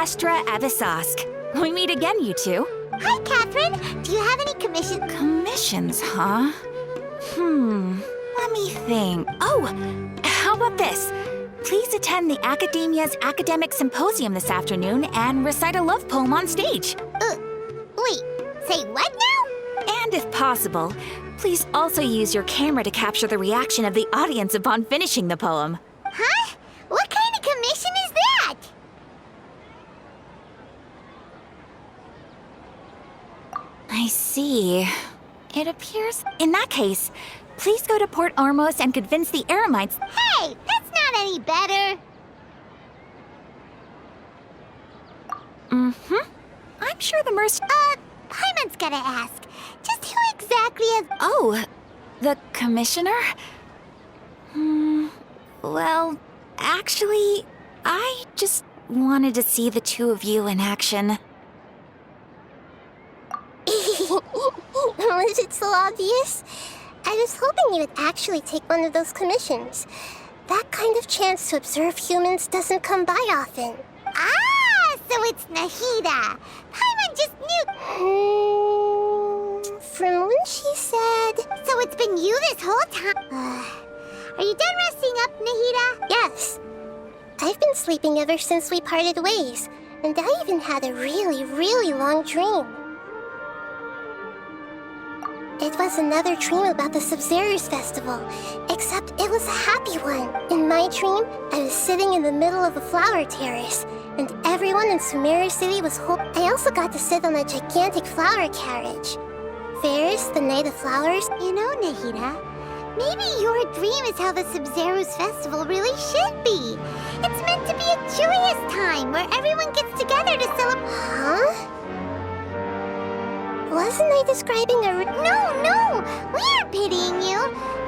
Astra Avisask. We meet again, you two. Hi, Catherine. Do you have any Commissions, huh? Let me think. Oh, how about this? Please attend the Academia's Academic Symposium this afternoon and recite a love poem on stage. Wait, say what now? And if possible, please also use your camera to capture the reaction of the audience upon finishing the poem. Huh? What kind of commission is that? I see. It appears... In that case, please go to Port Ormos and convince the Haremites... Hey, that's not any better. I'm sure the Paimon's gotta ask. Just who exactly is... Oh, the commissioner? Well, actually, I just wanted to see the two of you in action. Was it so obvious? I was hoping you would actually take one of those commissions. That kind of chance to observe humans doesn't come by often. Ah, so it's Nahida. Paimon just knew... From when she said... So it's been you this whole time? Are you done resting up, Nahida? Yes. I've been sleeping ever since we parted ways, and I even had a really, really long dream. It was another dream about the Sub-Zero's festival, except it was a happy one. In my dream, I was sitting in the middle of a flower terrace, and everyone in Sumeru City was I also got to sit on a gigantic flower carriage. Ferris, the Night of Flowers. You know, Nahida, maybe your dream is how the Sub-Zero's festival really should be. It's meant to be a joyous time where everyone gets together to celebrate. Huh? Wasn't I describing a... No! We aren't pitying you.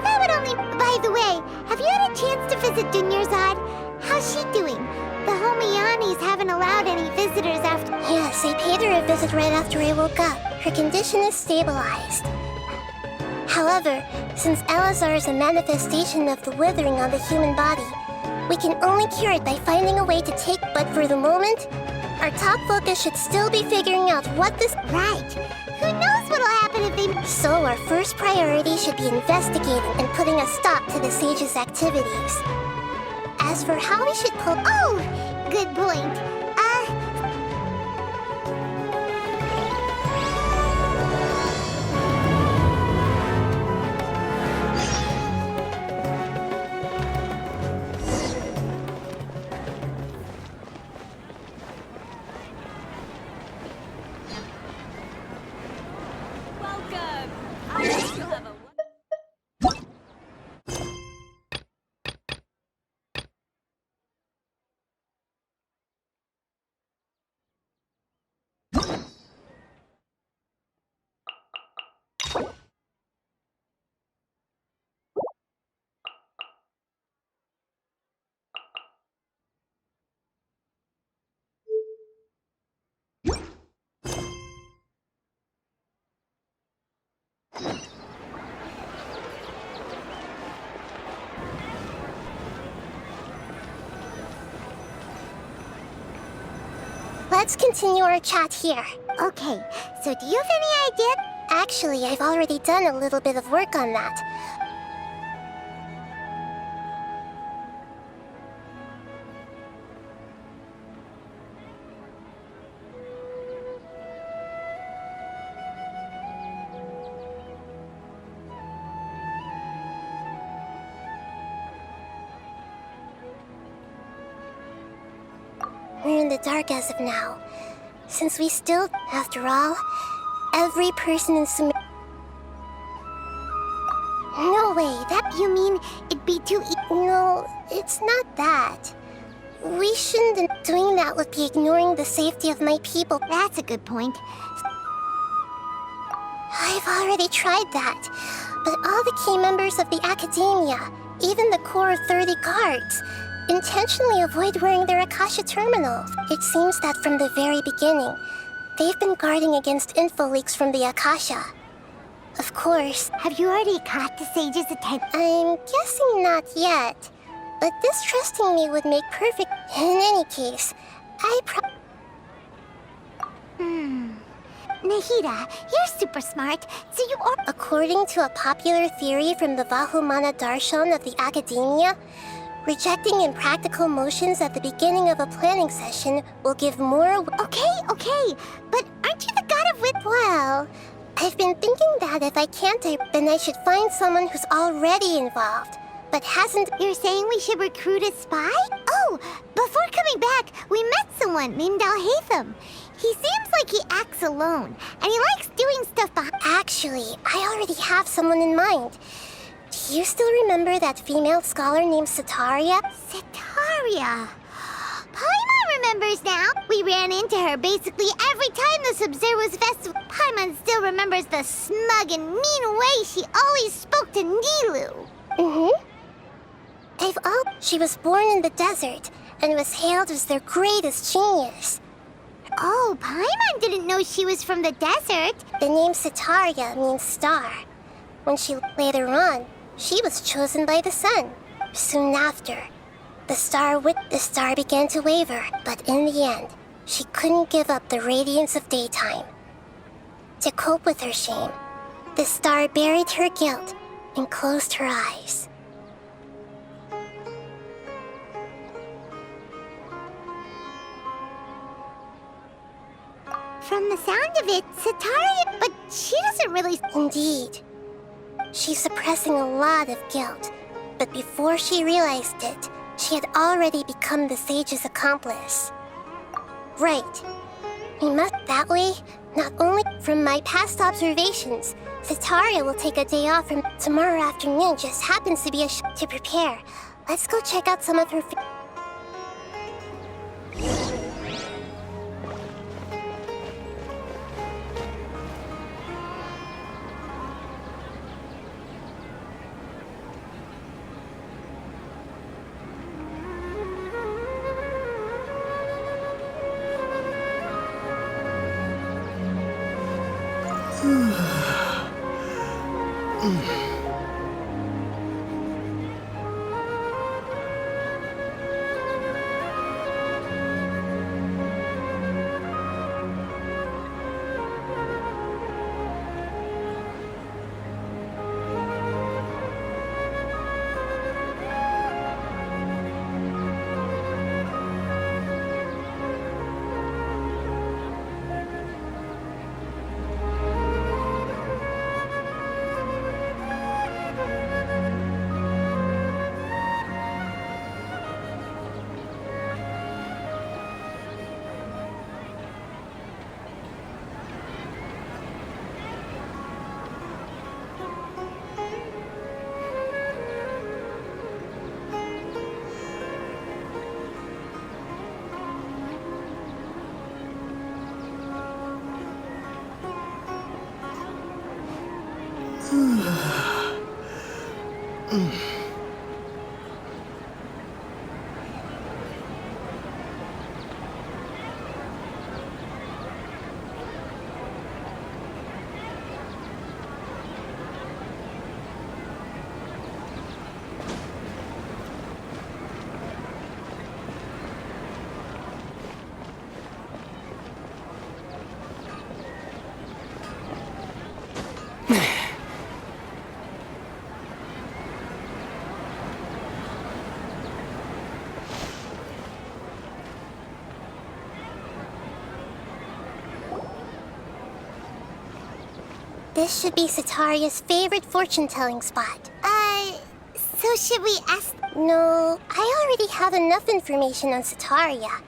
That would only... By the way, have you had a chance to visit Dunyarzad? How's she doing? The Homianis haven't allowed any visitors after... Yes, I paid her a visit right after I woke up. Her condition is stabilized. However, since Elazar is a manifestation of the withering on the human body, we can only cure it by finding a way to take... But for the moment, our top focus should still be figuring out what this... Right. Who knows what'll happen if they... So our first priority should be investigating and putting a stop to the sage's activities. As for how we should pull... Oh, good point. Let's continue our chat here. Okay, so do you have any idea? Actually, I've already done a little bit of work on that. We're in the dark as of now. Since we still, after all, every person in Sumeru... No way, that... You mean it'd be too No, it's not that. We shouldn't... Doing that would be ignoring the safety of my people. That's a good point. I've already tried that. But all the key members of the Academia, even the core 30 guards, intentionally avoid wearing their Akasha terminals. It seems that from the very beginning, they've been guarding against info leaks from the Akasha. Of course. Have you already caught the sage's attention? I'm guessing not yet. But distrusting me would make perfect... In any case, Nahida, you're super smart, so you are. According to a popular theory from the Vahumana Darshan of the Academia, rejecting impractical motions at the beginning of a planning session will give more. Okay, but aren't you the god of wit? Well, I've been thinking that if I can't, then I should find someone who's already involved, but hasn't. You're saying we should recruit a spy? Oh, before coming back, we met someone named Al-Haytham. He seems like he acts alone, and he likes doing stuff behind. Actually, I already have someone in mind. Do you still remember that female scholar named Sataria? Sataria. Paimon remembers now. We ran into her basically every time the Sub-Zero's festival. Paimon still remembers the smug and mean way she always spoke to Nilu. She was born in the desert and was hailed as their greatest genius. Oh, Paimon didn't know she was from the desert. The name Sataria means star. Later on, she was chosen by the sun. Soon after, the star began to waver, but in the end, she couldn't give up the radiance of daytime. To cope with her shame, the star buried her guilt and closed her eyes. From the sound of it, Sataria, but she doesn't really. Indeed. She's suppressing a lot of guilt, but before she realized it, she had already become the sage's accomplice. Right. We must that way, not only from my past observations, Sataria will take a day off from tomorrow afternoon just happens to be to prepare. Let's go check out some of her This should be Sataria's favorite fortune-telling spot. So should we ask? No, I already have enough information on Sataria.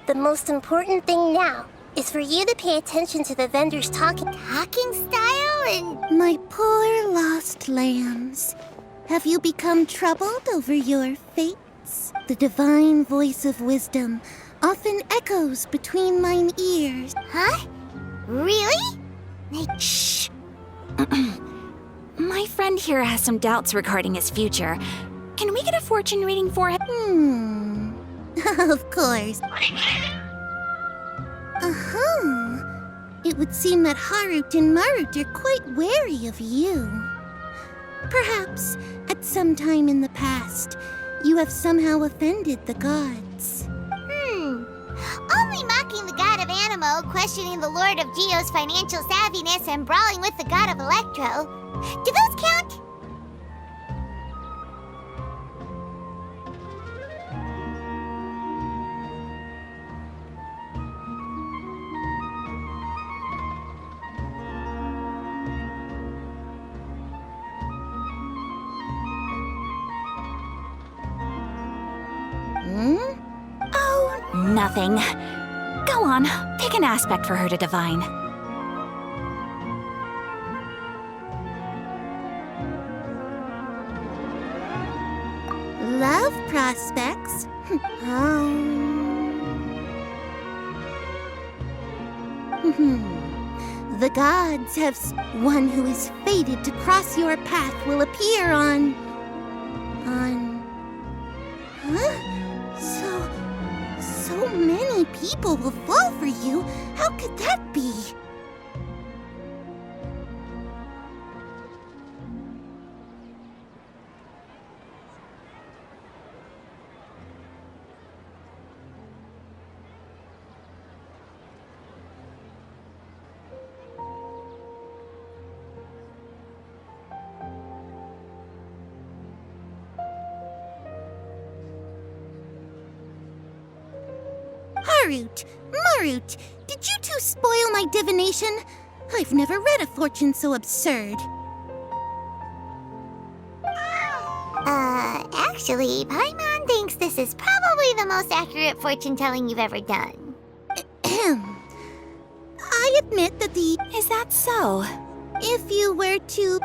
The most important thing now is for you to pay attention to the vendor's talking style and. My poor lost lambs. Have you become troubled over your fates? The divine voice of wisdom often echoes between mine ears. Huh? Really? Shh. My friend here has some doubts regarding his future. Can we get a fortune reading for him? Of course. It would seem that Harut and Marut are quite wary of you. Perhaps, at some time in the past, you have somehow offended the gods. Only mocking the god of animals Geronimo questioning the Lord of Geo's financial savviness and brawling with the god of Electro. Do those count? Oh, nothing. Go on, pick an aspect for her to divine. Love prospects? The gods have one who is fated to cross your path will appear on... Huh? So many people will fall for you. How could that be? Marut, did you two spoil my divination? I've never read a fortune so absurd. Actually, Paimon thinks this is probably the most accurate fortune-telling you've ever done. I admit that Is that so? if you were to